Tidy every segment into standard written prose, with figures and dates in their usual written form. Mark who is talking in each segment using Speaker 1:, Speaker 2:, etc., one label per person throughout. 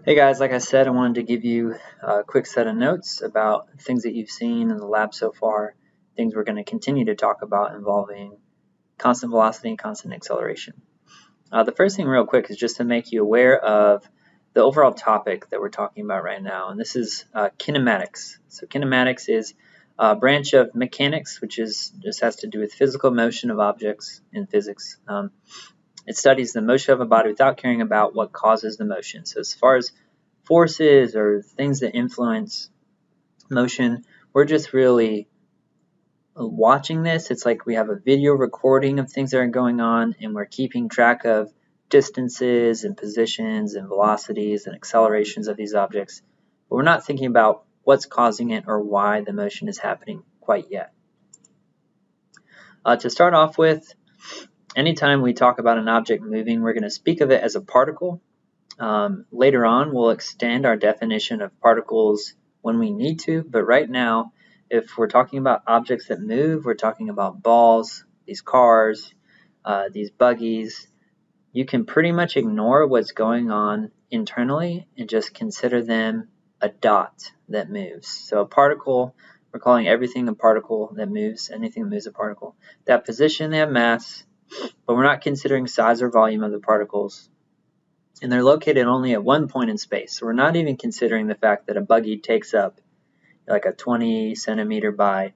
Speaker 1: Hey guys, like I said, I wanted to give you a quick set of notes about things that you've seen in the lab so far, things we're going to continue to talk about involving constant velocity and constant acceleration. The first thing real quick is just to make you aware of the overall topic that we're talking about right now, and this is kinematics. So kinematics is a branch of mechanics, which just has to do with physical motion of objects in physics. It studies the motion of a body without caring about what causes the motion. So as far as forces or things that influence motion, we're just really watching this. It's like we have a video recording of things that are going on, and we're keeping track of distances and positions and velocities and accelerations of these objects. But we're not thinking about what's causing it or why the motion is happening quite yet. To start off with, anytime we talk about an object moving, we're going to speak of it as a particle. Later on, we'll extend our definition of particles when we need to, but right now, if we're talking about objects that move, we're talking about balls, these cars, these buggies. You can pretty much ignore what's going on internally and just consider them a dot that moves. So a particle, we're calling everything a particle that moves, anything that moves a particle. That position, they have mass, but we're not considering size or volume of the particles. And they're located only at one point in space. So we're not even considering the fact that a buggy takes up like a 20 centimeter by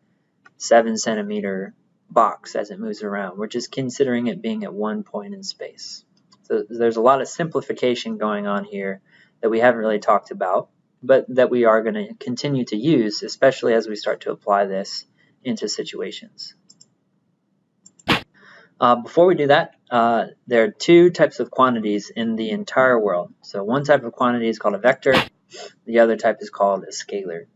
Speaker 1: 7 centimeter box as it moves around. We're just considering it being at one point in space. So there's a lot of simplification going on here that we haven't really talked about, but that we are going to continue to use, especially as we start to apply this into situations. Before we do that, there are two types of quantities in the entire world. So one type of quantity is called a vector. The other type is called a scalar.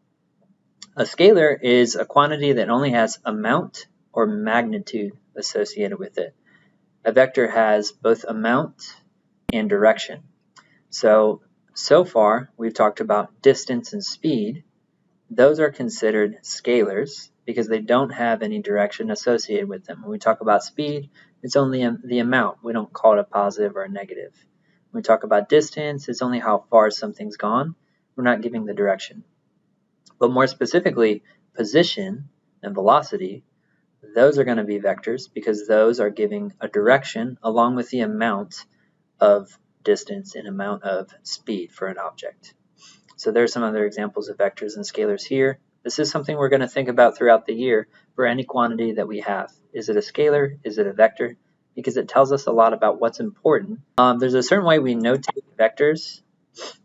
Speaker 1: A scalar is a quantity that only has amount or magnitude associated with it. A vector has both amount and direction. So far, we've talked about distance and speed. Those are considered scalars because they don't have any direction associated with them. When we talk about speed, it's only the amount. We don't call it a positive or a negative. When we talk about distance, it's only how far something's gone. We're not giving the direction. But more specifically, position and velocity, those are going to be vectors because those are giving a direction along with the amount of distance and amount of speed for an object. So there's some other examples of vectors and scalars here. This is something we're going to think about throughout the year for any quantity that we have. Is it a scalar? Is it a vector? Because it tells us a lot about what's important. There's a certain way we notate vectors.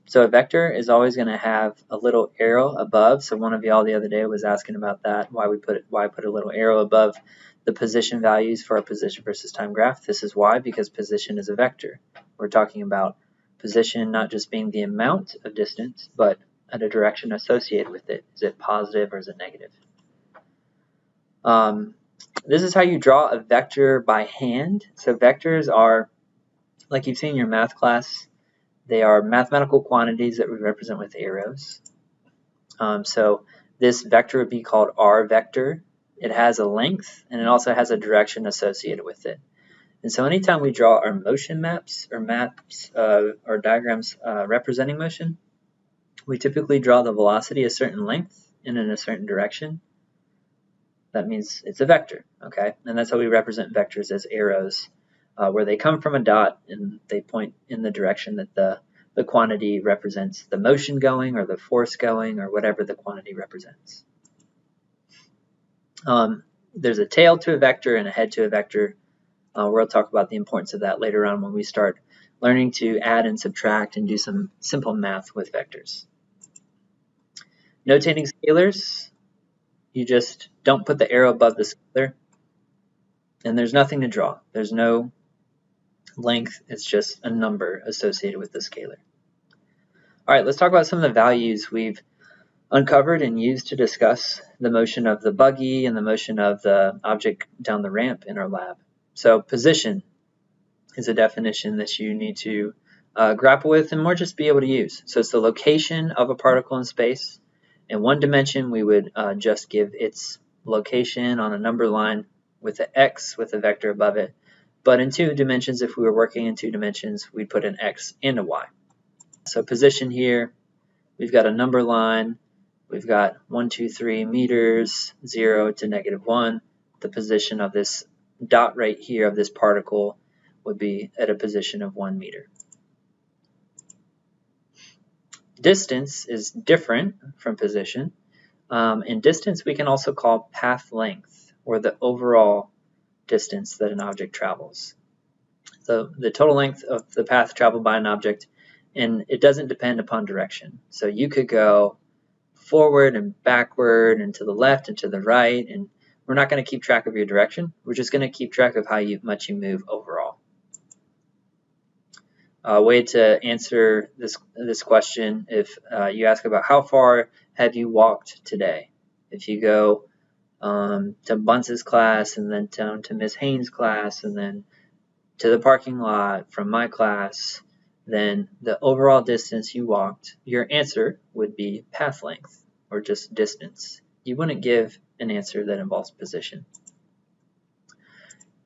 Speaker 1: So a vector is always going to have a little arrow above. So one of y'all the other day was asking about that, why put a little arrow above the position values for a position versus time graph. This is why, because position is a vector. We're talking about position not just being the amount of distance, but at a direction associated with it. Is it positive or is it negative? This is how you draw a vector by hand. So vectors are, like you've seen in your math class, they are mathematical quantities that we represent with arrows. So this vector would be called R vector. It has a length and it also has a direction associated with it. And so anytime we draw our motion maps or diagrams representing motion, we typically draw the velocity a certain length and in a certain direction. That means it's a vector, okay? And that's how we represent vectors, as arrows, where they come from a dot and they point in the direction that the quantity represents the motion going or the force going or whatever the quantity represents. There's a tail to a vector and a head to a vector. We'll talk about the importance of that later on when we start learning to add and subtract and do some simple math with vectors. Notating scalars, you just don't put the arrow above the scalar, and there's nothing to draw. There's no length, it's just a number associated with the scalar. All right, let's talk about some of the values we've uncovered and used to discuss the motion of the buggy and the motion of the object down the ramp in our lab. So position is a definition that you need to grapple with and more just be able to use. So it's the location of a particle in space. In one dimension, we would just give its location on a number line with an X with a vector above it. But in two dimensions, if we were working in two dimensions, we'd put an X and a Y. So position here, we've got a number line. We've got 1, 2, 3 meters, 0 to -1. The position of this dot right here of this particle would be at a position of 1 meter. Distance is different from position. In distance, we can also call path length, or the overall distance that an object travels. So the total length of the path traveled by an object, and it doesn't depend upon direction. So you could go forward and backward and to the left and to the right, and we're not going to keep track of your direction. We're just going to keep track of how much you move overall. A way to answer this question, if you ask about how far have you walked today, if you go to Bunce's class and then down to Miss Haynes' class and then to the parking lot from my class, then the overall distance you walked, your answer would be path length, or just distance. You wouldn't give an answer that involves position.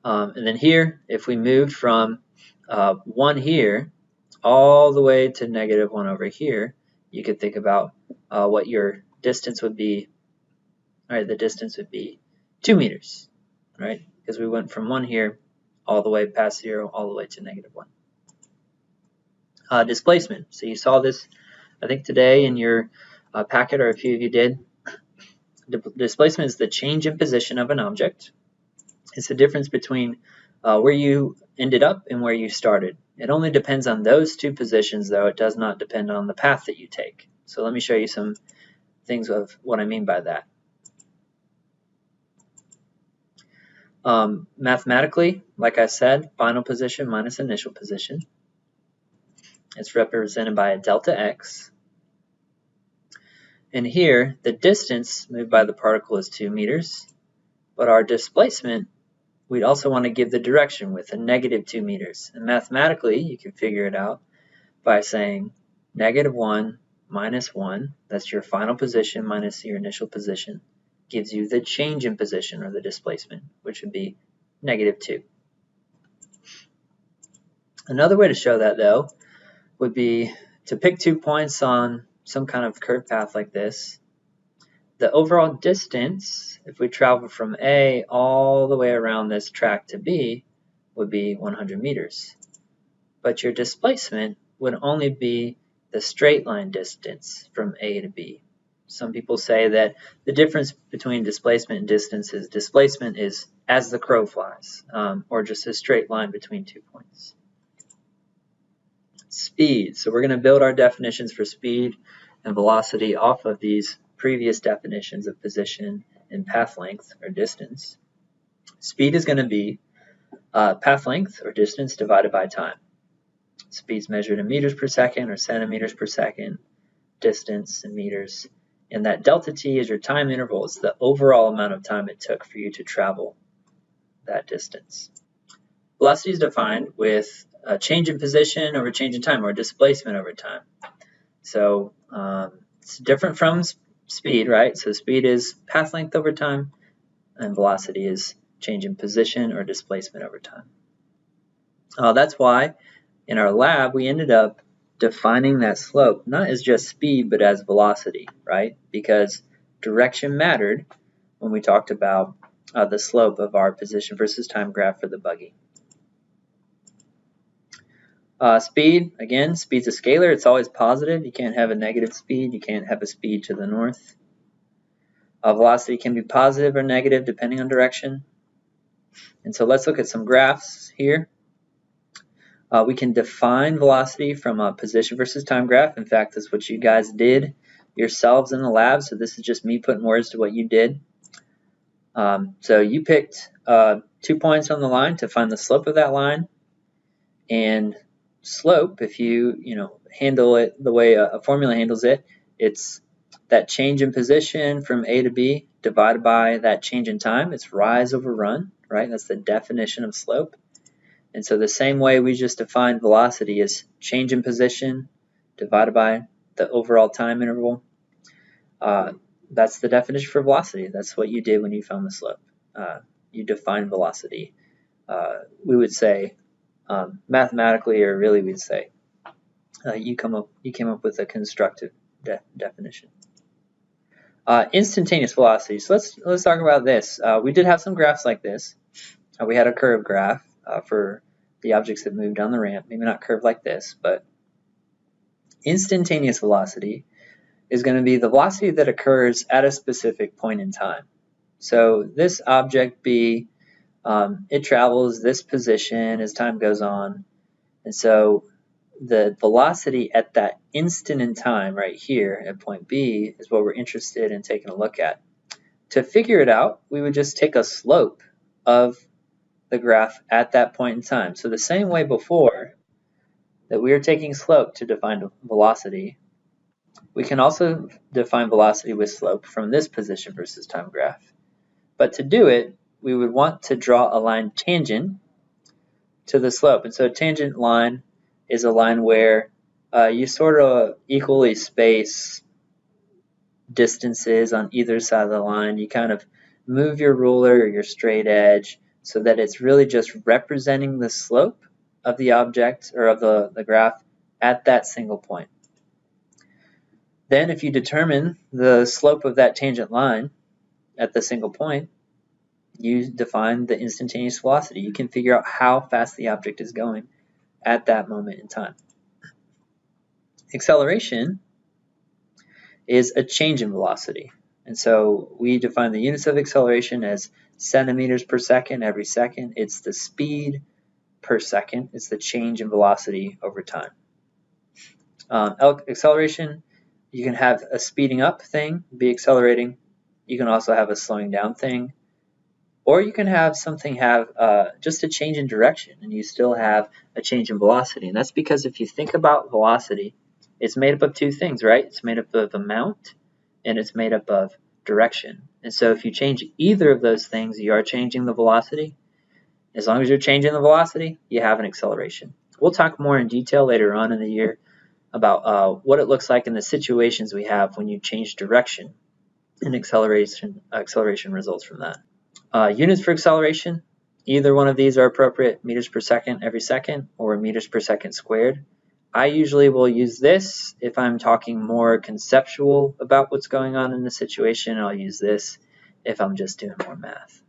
Speaker 1: And then here, if we moved from 1 here all the way to -1 over here, you could think about what your distance would be. All right, the distance would be 2 meters, right? Because we went from 1 here all the way past 0, all the way to -1. Displacement. So you saw this, I think, today in your packet, or a few of you did. Displacement is the change in position of an object. It's the difference between where you ended up and where you started. It only depends on those two positions, though. It does not depend on the path that you take. So let me show you some things of what I mean by that. Mathematically, like I said, final position minus initial position. It's represented by a delta x. And here, the distance moved by the particle is 2 meters, but our displacement, we'd also want to give the direction with a -2 meters. And mathematically, you can figure it out by saying -1 minus 1, that's your final position minus your initial position, gives you the change in position, or the displacement, which would be -2. Another way to show that, though, would be to pick 2 points on some kind of curved path like this. The overall distance, if we travel from A all the way around this track to B, would be 100 meters. But your displacement would only be the straight line distance from A to B. Some people say that the difference between displacement and distance is displacement is as the crow flies, or just a straight line between 2 points. Speed. So we're going to build our definitions for speed and velocity off of these previous definitions of position and path length, or distance. Speed is going to be path length, or distance, divided by time. Speed is measured in meters per second or centimeters per second, distance in meters. And that delta t is your time interval. It's the overall amount of time it took for you to travel that distance. Velocity is defined with a change in position over change in time, or displacement over time. So it's different from speed, right? So speed is path length over time, and velocity is change in position or displacement over time. That's why in our lab we ended up defining that slope not as just speed but as velocity, right? Because direction mattered when we talked about the slope of our position versus time graph for the buggy. Speed, again, speed's a scalar. It's always positive. You can't have a negative speed. You can't have a speed to the north. Velocity can be positive or negative depending on direction. And so let's look at some graphs here. We can define velocity from a position versus time graph. In fact, that's what you guys did yourselves in the lab. So this is just me putting words to what you did. So you picked 2 points on the line to find the slope of that line. And slope, if you handle it the way a formula handles it, it's that change in position from A to B divided by that change in time. It's rise over run, right? That's the definition of slope. And so the same way we just defined velocity is change in position divided by the overall time interval. That's the definition for velocity. That's what you did when you found the slope. You define velocity. We would say mathematically, or really we'd say you came up with a constructive definition. Instantaneous velocity. So let's talk about this. We did have some graphs like this. We had a curve graph for the objects that moved down the ramp. Maybe not curved like this, but instantaneous velocity is going to be the velocity that occurs at a specific point in time. So this object B, it travels this position as time goes on, and so the velocity at that instant in time right here at point B is what we're interested in taking a look at. To figure it out, we would just take a slope of the graph at that point in time. So the same way before that we are taking slope to define velocity, we can also define velocity with slope from this position versus time graph. But to do it, we would want to draw a line tangent to the slope. And so a tangent line is a line where you sort of equally space distances on either side of the line. You kind of move your ruler or your straight edge so that it's really just representing the slope of the object or of the graph at that single point. Then if you determine the slope of that tangent line at the single point, you define the instantaneous velocity. You can figure out how fast the object is going at that moment in time. Acceleration is a change in velocity. And so we define the units of acceleration as centimeters per second every second. It's the speed per second. It's the change in velocity over time. Acceleration, you can have a speeding up thing, be accelerating. You can also have a slowing down thing. Or you can have something have just a change in direction, and you still have a change in velocity. And that's because if you think about velocity, it's made up of two things, right? It's made up of amount, and it's made up of direction. And so if you change either of those things, you are changing the velocity. As long as you're changing the velocity, you have an acceleration. We'll talk more in detail later on in the year about what it looks like in the situations we have when you change direction, and acceleration results from that. Units for acceleration, either one of these are appropriate, meters per second every second or meters per second squared. I usually will use this if I'm talking more conceptual about what's going on in the situation. I'll use this if I'm just doing more math.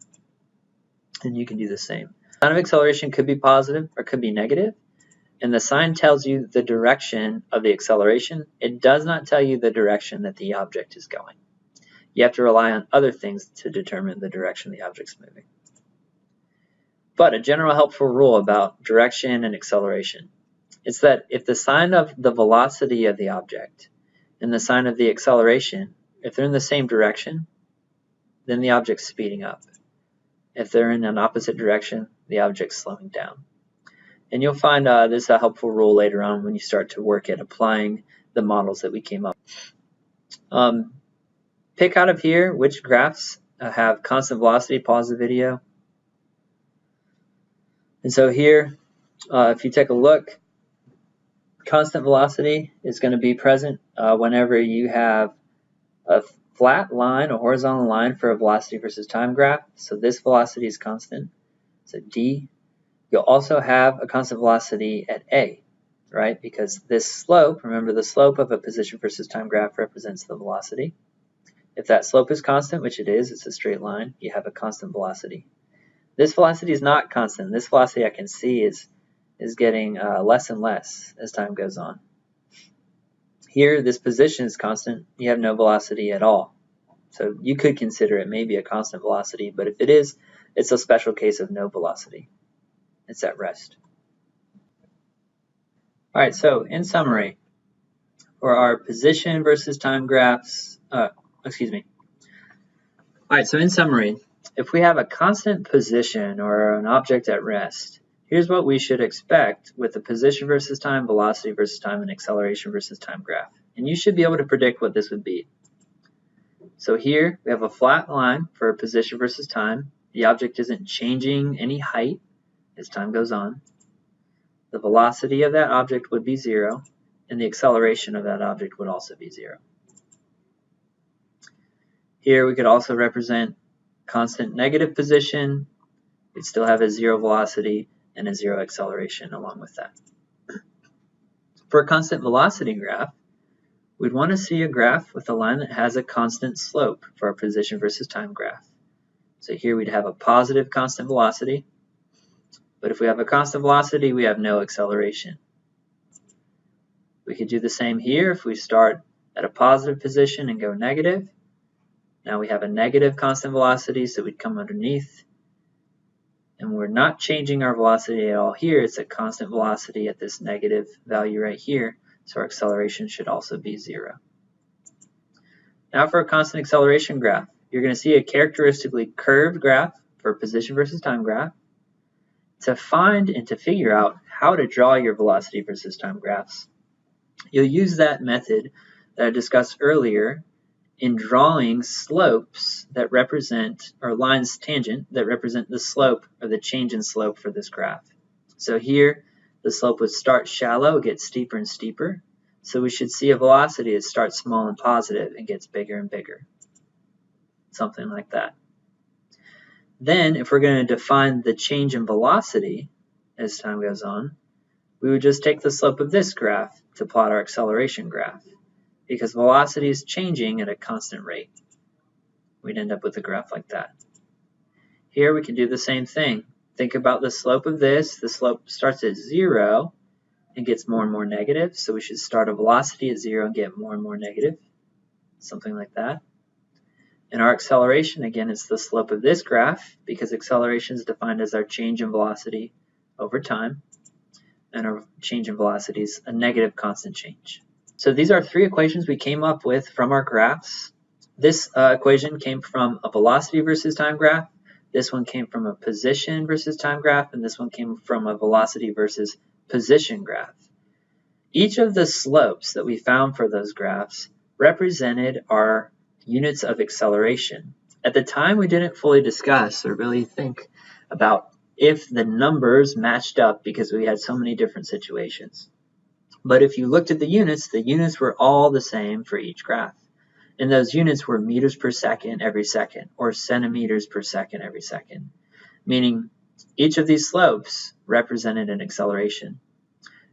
Speaker 1: And you can do the same. The sign of acceleration could be positive or could be negative. And the sign tells you the direction of the acceleration. It does not tell you the direction that the object is going. You have to rely on other things to determine the direction the object's moving. But a general helpful rule about direction and acceleration is that if the sign of the velocity of the object and the sign of the acceleration, if they're in the same direction, then the object's speeding up. If they're in an opposite direction, the object's slowing down. And you'll find this a helpful rule later on when you start to work at applying the models that we came up with. Pick out of here which graphs have constant velocity. Pause the video. And so here, if you take a look, constant velocity is going to be present whenever you have a flat line, a horizontal line for a velocity versus time graph. So this velocity is constant. So D. You'll also have a constant velocity at A, right? Because this slope, remember the slope of a position versus time graph represents the velocity. If that slope is constant, which it is, it's a straight line, you have a constant velocity. This velocity is not constant. This velocity I can see is getting less and less as time goes on. Here, this position is constant. You have no velocity at all. So you could consider it maybe a constant velocity, but if it is, it's a special case of no velocity. It's at rest. All right, so in summary, for our position versus time graphs, All right, so in summary, if we have a constant position or an object at rest, here's what we should expect with the position versus time, velocity versus time, and acceleration versus time graph. And you should be able to predict what this would be. So here we have a flat line for position versus time. The object isn't changing any height as time goes on. The velocity of that object would be 0, and the acceleration of that object would also be 0. Here we could also represent constant negative position. We'd still have a 0 velocity and a 0 acceleration along with that. For a constant velocity graph, we'd want to see a graph with a line that has a constant slope for our position versus time graph. So here we'd have a positive constant velocity, but if we have a constant velocity, we have no acceleration. We could do the same here if we start at a positive position and go negative. Now we have a negative constant velocity, so we'd come underneath. And we're not changing our velocity at all here. It's a constant velocity at this negative value right here, so our acceleration should also be 0. Now for a constant acceleration graph, you're going to see a characteristically curved graph for position versus time graph. To find and to figure out how to draw your velocity versus time graphs, you'll use that method that I discussed earlier in drawing slopes that represent, or lines tangent that represent the slope or the change in slope for this graph. So here, the slope would start shallow, get steeper and steeper. So we should see a velocity that starts small and positive and gets bigger and bigger. Something like that. Then, if we're going to define the change in velocity as time goes on, we would just take the slope of this graph to plot our acceleration graph, because velocity is changing at a constant rate. We'd end up with a graph like that. Here we can do the same thing. Think about the slope of this. The slope starts at 0 and gets more and more negative, so we should start a velocity at 0 and get more and more negative, something like that. And our acceleration, again, is the slope of this graph, because acceleration is defined as our change in velocity over time, and our change in velocity is a negative constant change. So these are 3 equations we came up with from our graphs. This equation came from a velocity versus time graph. This one came from a position versus time graph, and this one came from a velocity versus position graph. Each of the slopes that we found for those graphs represented our units of acceleration. At the time, we didn't fully discuss or really think about if the numbers matched up because we had so many different situations. But if you looked at the units were all the same for each graph. And those units were meters per second every second, or centimeters per second every second, meaning each of these slopes represented an acceleration.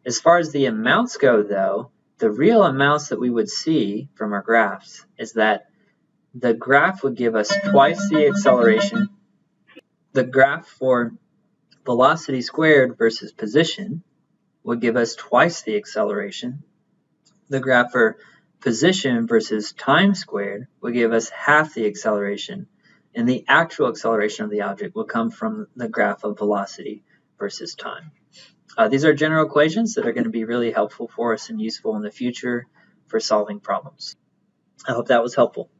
Speaker 1: As far as the amounts go, though, the real amounts that we would see from our graphs is that the graph would give us twice the acceleration. The graph for velocity squared versus position would give us twice the acceleration. The graph for position versus time squared would give us half the acceleration, and the actual acceleration of the object will come from the graph of velocity versus time. These are general equations that are going to be really helpful for us and useful in the future for solving problems. I hope that was helpful.